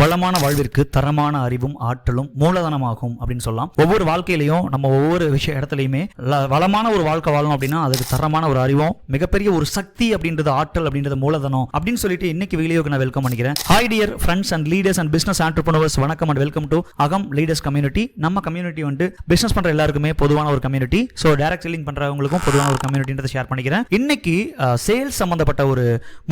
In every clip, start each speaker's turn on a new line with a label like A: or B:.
A: வளமான வாழ்விற்கு தரமான அறிவும் ஆற்றலும் மூலதனமாகும் அப்படின்னு சொல்லலாம். ஒவ்வொரு வாழ்க்கையிலையும் நம்ம ஒவ்வொரு இடத்துலையுமே வளமான ஒரு வாழ்க்கை வாழணும் அப்படின்னா அதுக்கு தரமான ஒரு அறிவும் மிகப்பெரிய ஒரு சக்தி அப்படின்றது ஆற்றல் அப்படின்றது மூலதனம் அப்படின்னு சொல்லிட்டு இன்னைக்கு வீடியோக்கு நான் வெல்கம் பண்ணிக்கிறேன். Hi dear friends and leaders and business entrepreneurs, வணக்கம் அண்ட் வெல்கம் டு அகம் லீடர்ஸ் கம்யூனிட்டி. நம்ம கம்யூனிட்டி வந்து பிசினஸ் பண்ற எல்லாருக்குமே பொதுவான ஒரு கம்யூனிட்டி. ஸோ டைரக்ட் செல்லிங் பண்றவங்களுக்கும் பொதுவான ஒரு கம்யூனிட்டின்றதை ஷேர் பண்ணிக்கிறேன். இன்னைக்கு சேல்ஸ் சம்பந்தப்பட்ட ஒரு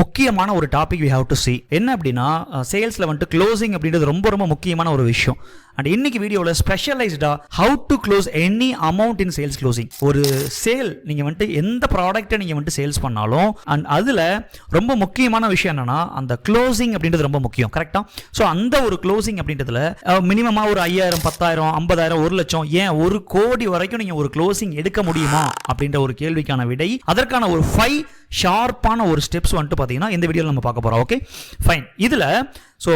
A: முக்கியமான ஒரு topic we have to see. என்ன அப்படின்னா சேல்ஸ்ல வந்துட்டு க்ளோசிங் அப்படின்றது ரொம்ப ரொம்ப முக்கியமான ஒரு விஷயம். அண்ட் இன்னைக்கு வீடியோவில் ஸ்பெஷலைஸ்டா how to close any amount in sales closing. ஒரு சேல் நீங்க வந்துட்டு எந்த ப்ராடக்ட்டை நீங்க வந்துட்டு சேல்ஸ் பண்ணாலும் அண்ட் அதுல ரொம்ப முக்கியமான விஷயம் என்னன்னா அந்த க்ளோசிங் அப்படின்றது ரொம்ப முக்கியம். கரெக்டா? ஸோ அந்த ஒரு க்ளோசிங் அப்படின்றதுல மினிமமா ஒரு 5000, 10,000, 50,000, 1,00,000, ஏன் 1 கோடி வரைக்கும் நீங்க ஒரு க்ளோசிங் எடுக்க முடியுமா அப்படின்ற ஒரு கேள்விக்கான விடை, அதற்கான ஒரு 5 ஷார்ப்பான ஒரு ஸ்டெப்ஸ் வந்துட்டு பார்த்தீங்கன்னா இந்த வீடியோவில் நம்ம பார்க்க போறோம். Okay fine. இதுல ஸோ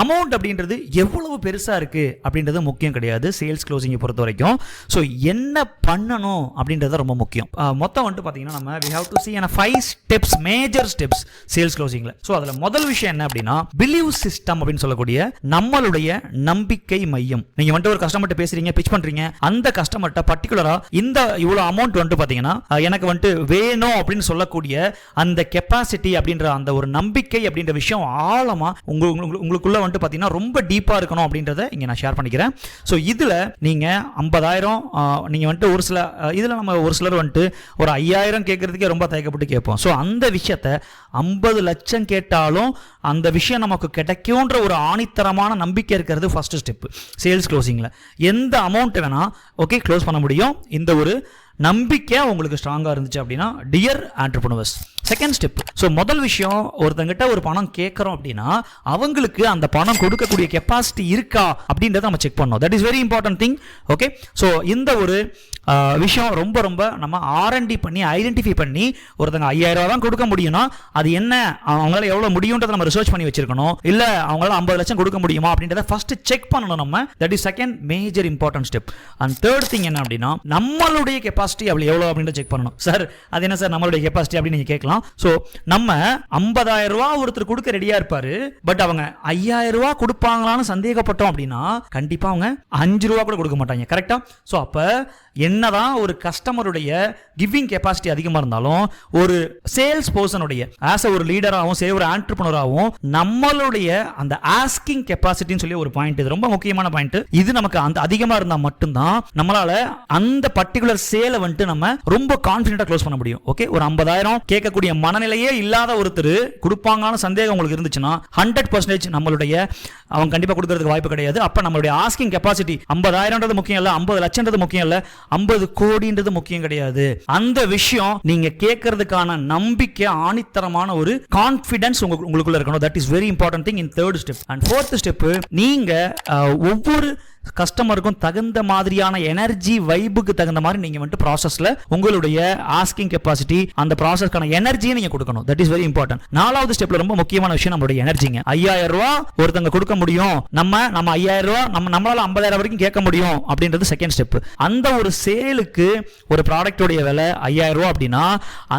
A: அமௌண்ட் அப்படின்றது எவ்வளவு பெருசா இருக்கு அப்படின்றது முக்கியம் கிடையாது சேல்ஸ் க்ளோசிங்கை பொறுத்த வரைக்கும். ஸோ என்ன பண்ணணும் அப்படின்றது ரொம்ப முக்கியம். மொத்தம் வந்துட்டு பார்த்தீங்கன்னா நம்ம we have to see 5 steps, major steps sales க்ளோசிங்ல. ஸோ அதுல முதல் விஷயம் என்ன அப்படின்னா பிலீவ் சிஸ்டம் அப்படின்னு சொல்லக்கூடிய நம்மளுடைய நம்பிக்கை மையம். நீங்க வந்துட்டு ஒரு கஸ்டமர்கிட்ட பேசுறீங்க, பிச் பண்றீங்க, அந்த கஸ்டமர்கிட்ட பர்டிகுலரா இந்த இவ்வளவு அமௌண்ட் வந்துட்டு பார்த்தீங்கன்னா எனக்கு வந்துட்டு வேணும் அப்படின்னு சொல்லக்கூடிய அந்த கெப்பாசிட்டி அப்படின்ற அந்த ஒரு நம்பிக்கை அப்படின்ற விஷயம் ஆழமா உங்களுக்குள்ள வந்துட்டு பார்த்தீங்கன்னா ரொம்ப டீப்பா இருக்கணும் அப்படின்றத இங்க நான் ஷேர் பண்ணிக்கிறேன். ஸோ இதுல நீங்க 50,000 நீங்க வந்துட்டு ஒரு சில இதுல நம்ம ஒரு சிலர் வந்துட்டு ஒரு 5,000 கேட்கறதுக்கே ரொம்ப தயக்கப்பட்டு கேட்போம். ஸோ அந்த விஷயத்த 50 லட்சம் கேட்டாலும் அந்த விஷயம் நமக்கு கிடைக்கும்ன்ற ஒரு ஆணித்தரமான நம்பிக்கை இருக்கிறது ஃபர்ஸ்ட் ஸ்டெப் சேல்ஸ் க்ளோசிங்ல. எந்த அமௌண்ட் வேணா ஓகே க்ளோஸ் பண்ண முடியும். இந்த ஒரு நம்பிக்கை உங்களுக்கு ஸ்ட்ராங்கா இருந்துச்சு அப்படின்னா dear entrepreneurs. Second step, so முதல் விஷயம் ஒருத்தங்கிட்ட ஒரு பணம் கேட்கறோம் அப்படின்னா அவங்களுக்கு அந்த பணம் கொடுக்கக்கூடிய கெப்பாசிட்டி இருக்கா அப்படின்றத நம்ம செக் பண்ணணும். That is very important thing. Okay, so இந்த ஒரு விஷயம் ரொம்ப ரொம்ப நம்ம R&D பண்ணி ஐடென்டிஃபை பண்ணி ஒருத்தங்க 5,000 தான் கொடுக்க முடியும்னா அது என்ன, அவங்களால எவ்வளவு முடியும்ன்றத நம்ம ரிசர்ச் பண்ணி வச்சிருக்கணும். இல்ல அவங்களால 50 லட்சம் கொடுக்க முடியுமா அப்படின்றத ஃபர்ஸ்ட் செக் பண்ணணும் நம்ம. That is second major important step. And third thing என்ன அப்படின்னா நம்மளுடைய கெப்பாசிட்டி அப்படி எவ்வளவு அப்படின்றத செக் பண்ணணும். சார் அது என்ன சார் நம்மளுடைய கெப்பாசிட்டி அப்படின்னு நீங்க கேட்கலாம். சோ நம்ம 50,000 ரூபாய் ஒருத்தர் கொடுக்க ரெடியா இருப்பாரு, பட் அவங்க 5,000 ரூபாய் கொடுப்பாங்களான்னு சந்தேகப்பட்டோம் அப்படின்னா கண்டிப்பா அவங்க 5 ரூபாய் கூட கொடுக்க மாட்டாங்க. கரெக்டா? சோ அப்ப என்னதான் ஒரு கஸ்டமருடைய கிவிங் கெப்பாசிட்டி அதிகமா இருந்தாலும் ஒரு சேல்ஸ் பர்சனுடைய ஆஸ் ஒரு லீடராகவும் சரி ஒரு ஆண்டர்பிரனராகவும் நம்மளுடைய அந்த ஆஸ்கிங் கெப்பாசிட்டின்னு சொல்லி ஒரு பாயிண்ட், இது ரொம்ப முக்கியமான பாயிண்ட். இது நமக்கு அந்த அதிகமா இருந்தா மட்டும்தான் நம்மளால அந்த பர்டிகுலர் சேலை வந்துட்டு நம்ம ரொம்ப கான்ஃபிடென்ட்டா க்ளோஸ் பண்ண முடியும். ஓகே, ஒரு 50,000 கேட்கக்கூடிய மனநிலையே இல்லாத ஒருத்தர் கொடுப்பாங்கன்னு சந்தேகம் உங்களுக்கு இருந்துச்சுன்னா 100% நம்மளுடைய அவங்க கண்டிப்பா கொடுக்கறதுக்கு வாய்ப்பு கிடையாது. அப்ப நம்மளுடைய ஆஸ்கிங் கெப்பாசிட்டி 50,000ன்றது முக்கியம் இல்ல, 50 லட்சம்ன்றது முக்கியம் இல்ல, 50 கோடின்றது முக்கியம் கிடையாது. அந்த விஷயம் நீங்க கேட்கறதுக்கான நம்பிக்கை, ஆணித்தரமான ஒரு கான்ஃபிடன்ஸ் உங்களுக்குள்ள இருக்கணும். That is very important thing in third step. And fourth step, நீங்க ஒவ்வொரு கஸ்டமருக்கும் தகுந்த மாதிரியான எனர்ஜி வைபுக்கு தகுந்த மாதிரி நீங்க வந்துட்டு ப்ராசஸ்ல உங்களுடைய ஆஸ்கிங் கெப்பாசிட்டி அந்த ப்ராசஸ்க்கான எனர்ஜியை நீங்க கொடுக்கணும். That is very important. நாலாவது ஸ்டெப்ல ரொம்ப முக்கியமான விஷயம் நம்மளுடைய எனர்ஜிங்க. 5,000 ரூபாய் ஒருத்தங்க கொடுக்க முடியும், நம்ம 5,000 ரூபாய் நம்மளால 50,000 வரைக்கும் கேட்க முடியும் அப்படின்றது செகண்ட் ஸ்டெப். அந்த ஒரு சேலுக்கு ஒரு ப்ராடக்டோட விலை 5,000 ரூபாய் அப்படின்னா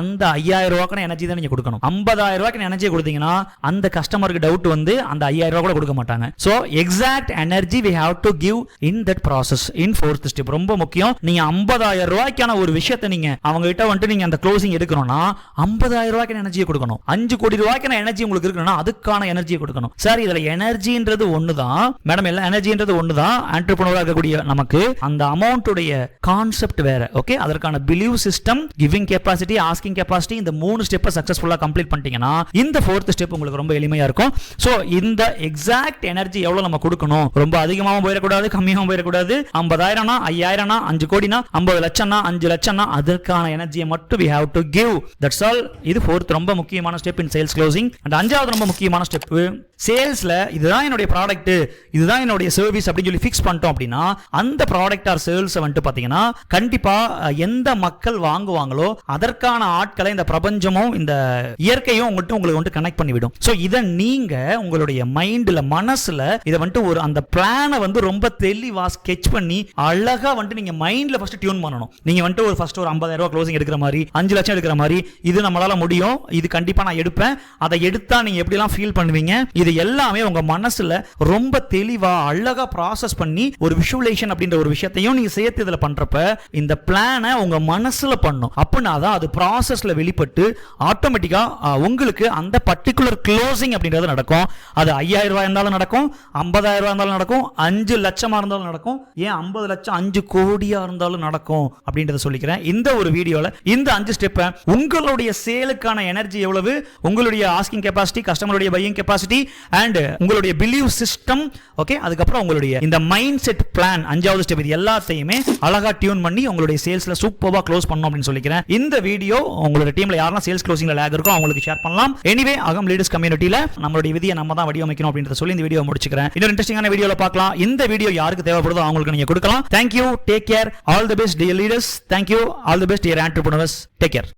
A: அந்த 5,000 ரூபாய்க்கான எனர்ஜி தான் நீங்க கொடுக்கணும். 50,000 ரூபாய்க்கு எனர்ஜி கொடுத்தீங்கன்னா அந்த கஸ்டமருக்கு டவுட் வந்து அந்த 5,000 ரூபாய் கூட கொடுக்க மாட்டாங்க. So exact energy we have to give in that process in fourth step. ரொம்ப முக்கியம். நீங்க 50,000 ரூபாய்க்கான ஒரு விஷயத்தை நீங்க அவங்க கிட்ட வந்துட்டு நீங்க அந்த க்ளோசிங் எடுக்கணும்னா 50,000 ரூபாய்க்கான எனர்ஜியை கொடுக்கணும். 5 கோடி ரூபாய்க்கான எனர்ஜி உங்களுக்கு இருக்குன்னா அதுக்கான எனர்ஜியை கொடுக்கணும். சார் இதுல எனர்ஜின்றது ஒண்ணுதான் மேடம், எல்லாம் எனர்ஜின்றது ஒண்ணுதான். ஆண்டர்பிரனரா இருக்கக்கூடிய நமக்கு அந்த அமௌண்ட் உடைய கான்செப்ட் வேற. ஓகே, அதற்கான believe system, giving capacity, asking capacity, இந்த 3 ஸ்டெப்பை சக்சஸ்ஃபுல்லா கம்ப்ளீட் பண்ணிட்டீங்கன்னா இந்த ஃபோர்த் ஸ்டெப் உங்களுக்கு ரொம்ப எளிமையா இருக்கும். சோ இந்த எக்ஸாக்ட் எனர்ஜி எவ்வளவு நம்ம கொடுக்கணும், ரொம்ப அதிகமாகவும் போயிடக்கூடாது, கம்மியாகவும் போயிடக்கூடாது. 50,000னா 5,000னா 5 கோடினா 50 லட்சம்னா 5 லட்சம்னா அதற்கான எனர்ஜியை மட்டும் we have to give. That's all. இது ஃபோர்த் ரொம்ப முக்கியமான step in sales closing. And அஞ்சாவது ரொம்ப முக்கியமான ஸ்டெப், சேல்ஸ்ல இதுதான் என்னுடைய ப்ராடக்ட், இதுதான் என்னுடைய சர்வீஸ் அப்படின்னு சொல்லி ஃபிக்ஸ் பண்ணிட்டோம் அப்படின்னா அந்த ப்ராடக்ட் ஆர் சேல்ஸ் வந்துட்டு பாத்தீங்கன்னா கண்டிப்பா எந்த மக்கள் வாங்குவாங்களோ அதற்கான ஆட்களை இந்த பிரபஞ்சமும் இந்த இயற்கையும் உங்களுக்கு வந்துட்டு கனெக்ட் பண்ணிவிடும். சோ இதை நீங்க உங்களுடைய மைண்ட்ல, மனசுல இதை வந்துட்டு ஒரு அந்த பிளானை வந்து ரொம்ப தெளிவா ஸ்கெட்ச் பண்ணி அழகா வந்துட்டு நீங்க மைண்ட்ல ஃபர்ஸ்ட் டியூன் பண்ணணும். நீங்க வந்துட்டு ஒரு ஃபர்ஸ்ட் ஒரு 50,000 ரூபாய் க்ளோசிங் எடுக்கிற மாதிரி 5 லட்சம் எடுக்கிற மாதிரி இது நம்மளால முடியும், இது கண்டிப்பா நான் எடுப்பேன், அதை எடுத்தா நீங்க எப்படிலாம் ஃபீல் பண்ணுவீங்க, இது எல்லாமே உங்க மனசுல ரொம்ப தெளிவா அழகா ப்ராசஸ் பண்ணி ஒரு விஷுவலைசேஷன் அப்படின்ற ஒரு விஷயத்தையும் நீங்க சேர்த்து இதுல பண்றப்ப இந்த பிளானை உங்க மனசுல பண்ணும். அப்படின்னா தான் அது ப்ராசஸ்ல வெளிப்பட்டு ஆட்டோமேட்டிக்கா உங்களுக்கு அந்த பர்டிகுலர் க்ளோசிங் அப்படின்றது நடக்கும். அது 5,000 ரூபாய் இருந்தாலும் நடக்கும், 50,000 ரூபாய் இருந்தாலும் நடக்கும், 5 லட்சமா இருந்தாலும் நடக்கும், ஏன் 50 லட்சம் 5 கோடியா இருந்தாலும் நடக்கும் அப்படின்றத சொல்லிக்கிறேன். இந்த ஒரு வீடியோல இந்த 5 ஸ்டெப்பை உங்களுடைய சேலுக்கான எனர்ஜி எவ்வளவு, உங்களுடைய ஆஸ்கிங் கெபாசிட்டி, கஸ்டமருடைய பையிங் கெபாசிட்டி அண்ட் உங்களுடைய பிலீவ் சிஸ்டம், ஓகே, அதுக்கப்புறம் உங்களுடைய இந்த மைண்ட் செட் பிளான் 5வது ஸ்டெப், இது எல்லாத்தையுமே அழகா டியூன் பண்ணி உங்களுடைய சேல்ஸ்ல சூப்பரா க்ளோஸ் பண்ணணும் அப்படின்னு சொல்லிக்கிறேன். இந்த வீடியோ உங்களுடைய டீம்ல யாரெல்லாம் சேல்ஸ் க்ளோசிங்ல லேக் இருக்கோ அவங்களுக்கு ஷேர் பண்ணலாம். எனிவே அகம் லீடர்ஸ் கம்யூனிட்டில நம்மளுடைய விதியை நம்ம தான் வடிவமைக்கணும் அப்படின்றத சொல்லி இந்த வீடியோ முடிச்சுக்கிறேன். இன்னொரு இன்ட்ரெஸ்டிங்கான வீடியோல பார்க்கலாம். இந்த வீடியோ யாருக்கு தேவைப்படுதோ அவங்களுக்கு நீங்க கொடுக்கலாம். Thank you, take care, all the best dear leaders. Thank you, all the best dear entrepreneurs. Take care.